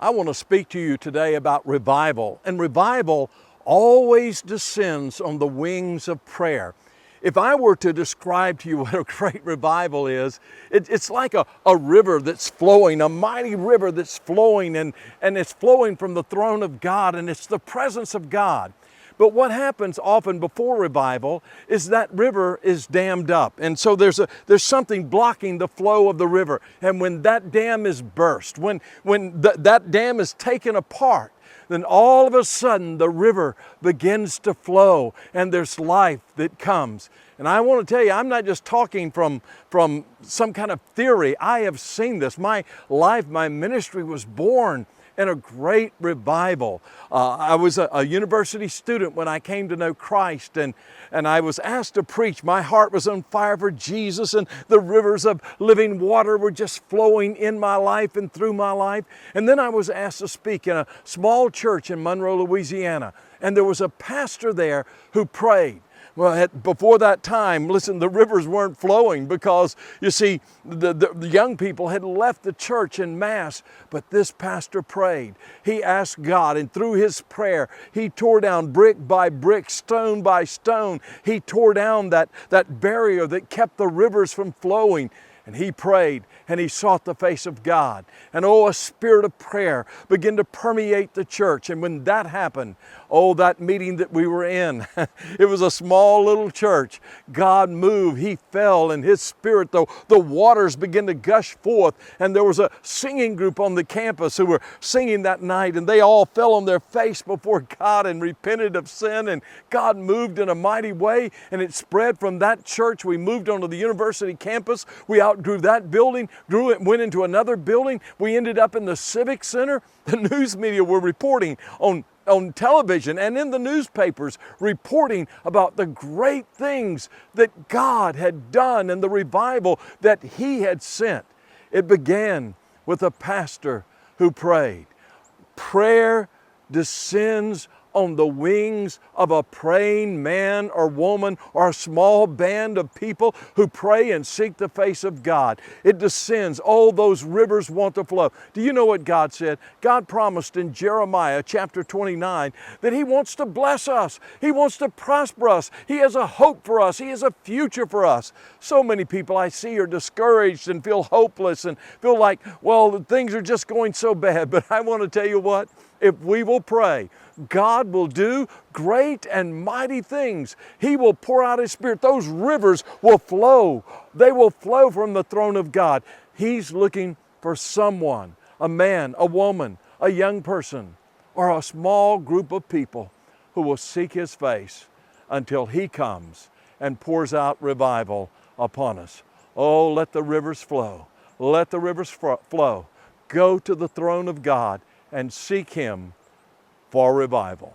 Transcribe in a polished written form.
I want to speak to you today about revival. And revival always descends on the wings of prayer. If I were to describe to you what a great revival is, it's like a river that's flowing, a mighty river that's flowing, and it's flowing from the throne of God, and it's the presence of God. But what happens often before revival is that river is dammed up. And so there's something blocking the flow of the river. And when that dam is burst, when that dam is taken apart, then all of a sudden the river begins to flow and there's life that comes. And I want to tell you, I'm not just talking from some kind of theory. I have seen this. My life, my ministry was born in a great revival. I was a university student when I came to know Christ, and I was asked to preach. My heart was on fire for Jesus, and the rivers of living water were just flowing in my life and through my life. And then I was asked to speak in a small church in Monroe, Louisiana, and there was a pastor there who prayed. Well, before that time, listen, the rivers weren't flowing because, you see, the young people had left the church en masse, but this pastor prayed. He asked God, and through his prayer, he tore down brick by brick, stone by stone. He tore down that barrier that kept the rivers from flowing. And he prayed and he sought the face of God. And a spirit of prayer began to permeate the church. And when that happened, that meeting that we were in, it was a small little church. God moved, he fell, and his spirit, the waters began to gush forth. And there was a singing group on the campus who were singing that night, and they all fell on their face before God and repented of sin. And God moved in a mighty way, and it spread from that church. We moved onto the university campus. We outgrew that building, went into another building. We ended up in the Civic Center. The news media were reporting on television and in the newspapers, reporting about the great things that God had done and the revival that he had sent. It began with a pastor who prayed. Prayer descends on the wings of a praying man or woman or a small band of people who pray and seek the face of God. It descends. Oh, those rivers want to flow. Do you know what God said? God promised in Jeremiah chapter 29 that he wants to bless us. He wants to prosper us. He has a hope for us. He has a future for us. So many people I see are discouraged and feel hopeless and feel like, well, things are just going so bad. But I want to tell you what, if we will pray, God will do great and mighty things. He will pour out his Spirit. Those rivers will flow. They will flow from the throne of God. He's looking for someone, a man, a woman, a young person, or a small group of people who will seek his face until he comes and pours out revival upon us. Oh, let the rivers flow. Let the rivers flow. Go to the throne of God and seek him for revival.